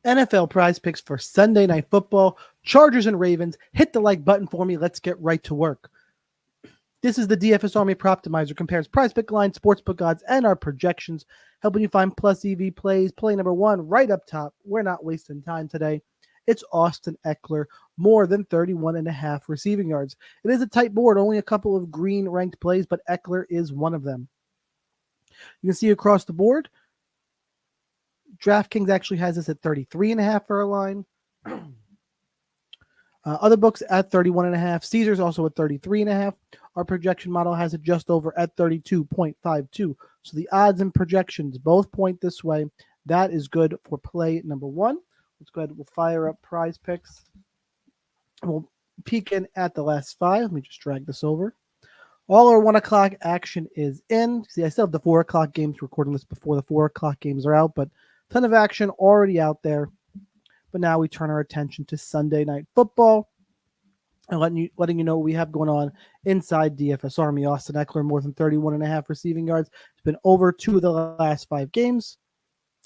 NFL prize picks for Sunday Night Football, Chargers and Ravens. Hit the like button for me. Let's get right to work. This is the DFS Army Proptimizer. Compares prize pick lines, sportsbook odds, and our projections, helping you find plus EV plays. Play number one right up top. We're not wasting time today. It's Austin Ekeler, more than 31.5 receiving yards. It is a tight board, only a couple of green ranked plays, but Ekeler is one of them. You can see across the board, DraftKings actually has this at 33.5 for a line. Other books at 31.5. Caesars also at 33.5. Our projection model has it just over at 32.52. So the odds and projections both point this way. That is good for play number one. Let's go ahead. We'll fire up prize picks. We'll peek in at the last five. Let me just drag this over. All our 1 o'clock action is in. See, I still have the 4 o'clock games, recording this before the 4 o'clock games are out, but a ton of action already out there. But now we turn our attention to Sunday Night Football and letting you know what we have going on inside DFS Army. Austin Ekeler, more than 31.5 receiving yards. It's been over 2 of the last 5 games.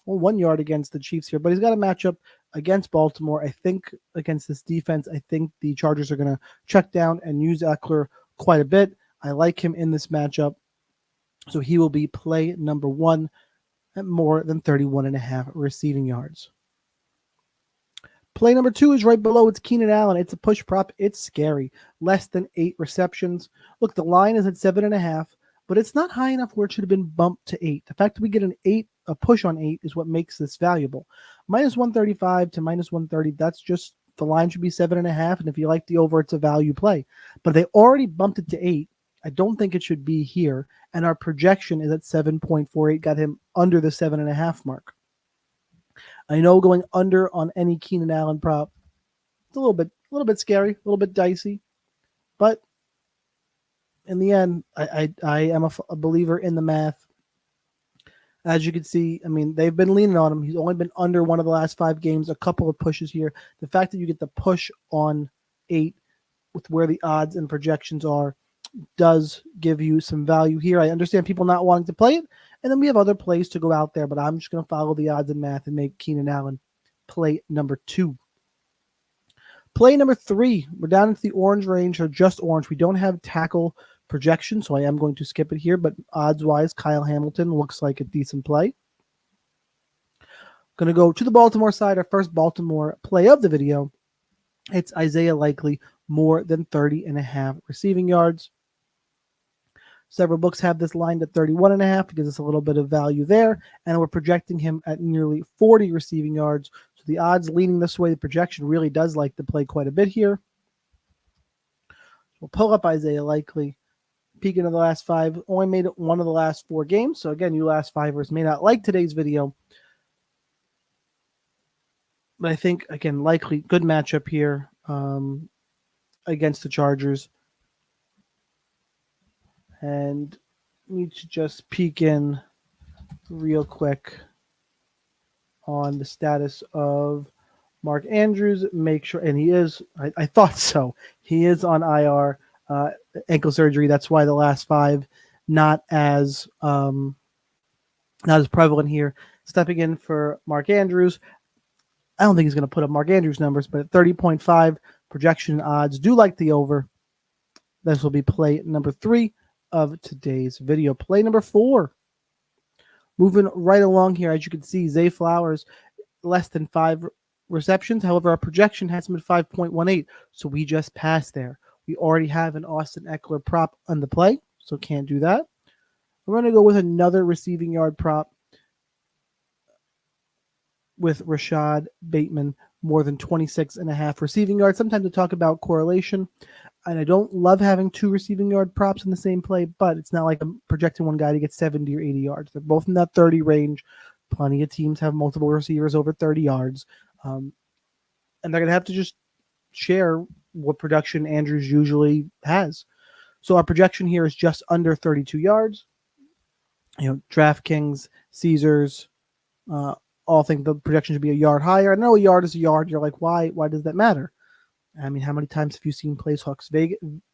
Well, 1 yard against the Chiefs here, but he's got a matchup against Baltimore. I think against this defense, I think the Chargers are going to check down and use Ekeler quite a bit. I like him in this matchup. So he will be play number one at more than 31.5 receiving yards. Play number two is right below. It's Keenan Allen. It's a push prop. It's scary. Less than 8 receptions. Look, the line is at 7.5, but it's not high enough where it should have been bumped to 8. The fact that we get a push on 8 is what makes this valuable. Minus 135 to minus 130, that's just, the line should be 7.5, and if you like the over, it's a value play. But they already bumped it to 8. I don't think it should be here, and our projection is at 7.48, got him under the 7.5 mark. I know going under on any Keenan Allen prop, it's a little bit scary, a little bit dicey, but in the end, I am a believer in the math. As you can see, I mean, they've been leaning on him. He's only been under 1 of the last 5 games, a couple of pushes here. The fact that you get the push on 8 with where the odds and projections are does give you some value here. I understand people not wanting to play it, and then we have other plays to go out there, but I'm just going to follow the odds and math and make Keenan Allen play number 2. Play number 3, we're down into the orange range, or just orange. We don't have tackle projection, so I am going to skip it here, but odds-wise, Kyle Hamilton looks like a decent play. Going to go to the Baltimore side, our first Baltimore play of the video. It's Isaiah Likely, more than 30.5 receiving yards. Several books have this lined at 31.5, gives us a little bit of value there, and we're projecting him at nearly 40 receiving yards. So the odds leaning this way, the projection really does like to play quite a bit here. We'll pull up Isaiah Likely, peek into the last 5, only made it 1 of the last 4 games. So again, you last 5ers may not like today's video, but I think, again, Likely, good matchup here against the Chargers. And need to just peek in real quick on the status of Mark Andrews. Make sure, and he is, I thought so, he is on IR, ankle surgery. That's why the last 5 not as prevalent here. Stepping in for Mark Andrews. I don't think he's going to put up Mark Andrews numbers, but at 30.5 projection odds, do like the over. This will be play number 3 of today's video. Play number 4. Moving right along here, as you can see, Zay Flowers, less than 5 receptions. However, our projection has him at 5.18, so we just passed there. We already have an Austin Ekeler prop on the play, so can't do that. We're going to go with another receiving yard prop with Rashod Bateman, more than 26.5 receiving yards. Sometimes we talk about correlation, and I don't love having 2 receiving yard props in the same play, but it's not like I'm projecting one guy to get 70 or 80 yards. They're both in that 30 range. Plenty of teams have multiple receivers over 30 yards, and they're going to have to just share what production Andrews usually has. So our projection here is just under 32 yards. You know, DraftKings, Caesars, all think the projection should be a yard higher. I know a yard is a yard. You're like, why does that matter? I mean, how many times have you seen Place Hooks?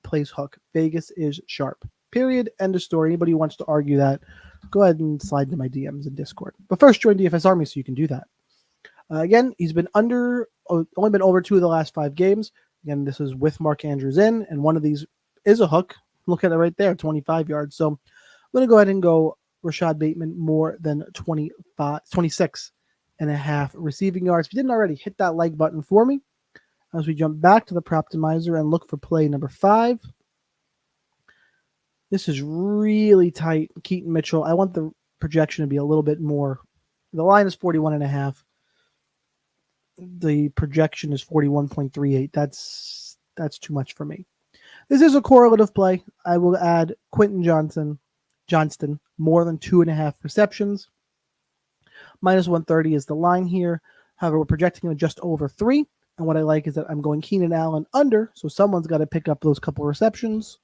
Place Hook. Vegas is sharp. Period. End of story. Anybody who wants to argue that, go ahead and slide into my DMs in Discord. But first, join DFS Army so you can do that. Again, he's been only been over 2 of the last 5 games. Again, this is with Mark Andrews in, and one of these is a hook. Look at it right there, 25 yards. So I'm going to go ahead and go Rashod Bateman more than 26 and a half receiving yards. If you didn't already, hit that like button for me as we jump back to the Proptimizer and look for play number 5. This is really tight. Keaton Mitchell. I want the projection to be a little bit more. The line is 41.5. The projection is 41.38. That's too much for me. This is a correlative play. I will add Quentin Johnston, more than 2.5 receptions. Minus 130 is the line here. However, we're projecting him just over 3. And what I like is that I'm going Keenan Allen under, so someone's got to pick up those couple receptions.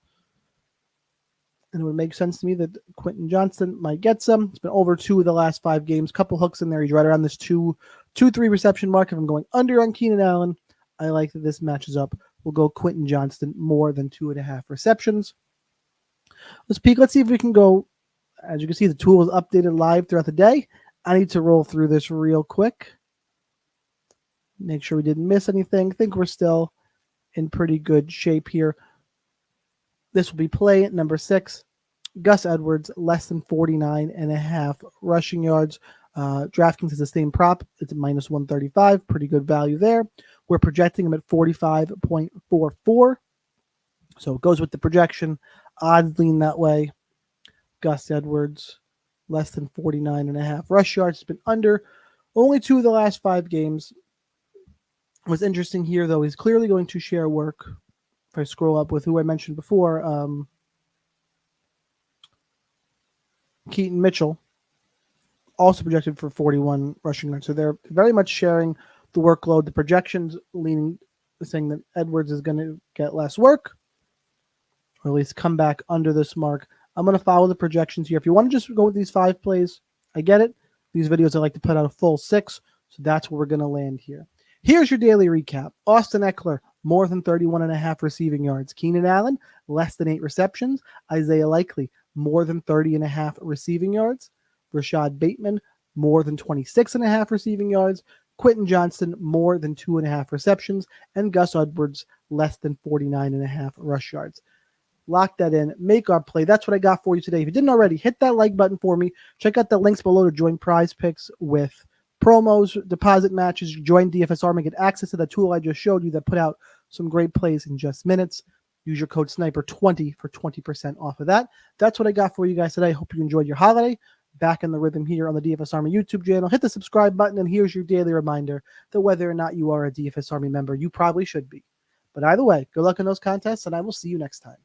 And it would make sense to me that Quentin Johnston might get some. It's been over 2 of the last 5 games. Couple hooks in there. He's right around this 2-3 reception mark. If I'm going under on Keenan Allen, I like that this matches up. We'll go Quentin Johnston more than 2.5 receptions. Let's peek. Let's see if we can go. As you can see, the tool is updated live throughout the day. I need to roll through this real quick. Make sure we didn't miss anything. I think we're still in pretty good shape here. This will be play at number 6. Gus Edwards, less than 49.5 rushing yards. DraftKings has the same prop. It's at minus 135. Pretty good value there. We're projecting him at 45.44. So it goes with the projection. Odds lean that way. Gus Edwards, less than 49.5 rush yards. It's been under only 2 of the last 5 games. What's interesting here, though, he's clearly going to share work. If I scroll up with who I mentioned before, Keaton Mitchell, also projected for 41 rushing yards. So they're very much sharing the workload. The projections saying that Edwards is going to get less work, or at least come back under this mark. I'm going to follow the projections here. If you want to just go with these 5 plays, I get it. These videos I like to put out a full 6, so that's where we're going to land here. Here's your daily recap. Austin Ekeler, more than 31.5 receiving yards. Keenan Allen, less than 8 receptions. Isaiah Likely, more than 30.5 receiving yards. Rashod Bateman, more than 26.5 receiving yards. Quentin Johnston, more than 2.5 receptions. And Gus Edwards, less than 49.5 rush yards. Lock that in. Make our play. That's what I got for you today. If you didn't already, hit that like button for me. Check out the links below to join Prizepicks with promos, deposit matches. Join DFS Army. Get access to the tool I just showed you that put out some great plays in just minutes. Use your code SNIPER20 for 20% off of that. That's what I got for you guys today. Hope you enjoyed your holiday. Back in the rhythm here on the DFS Army YouTube channel. Hit the subscribe button, and here's your daily reminder that whether or not you are a DFS Army member, you probably should be. But either way, good luck in those contests, and I will see you next time.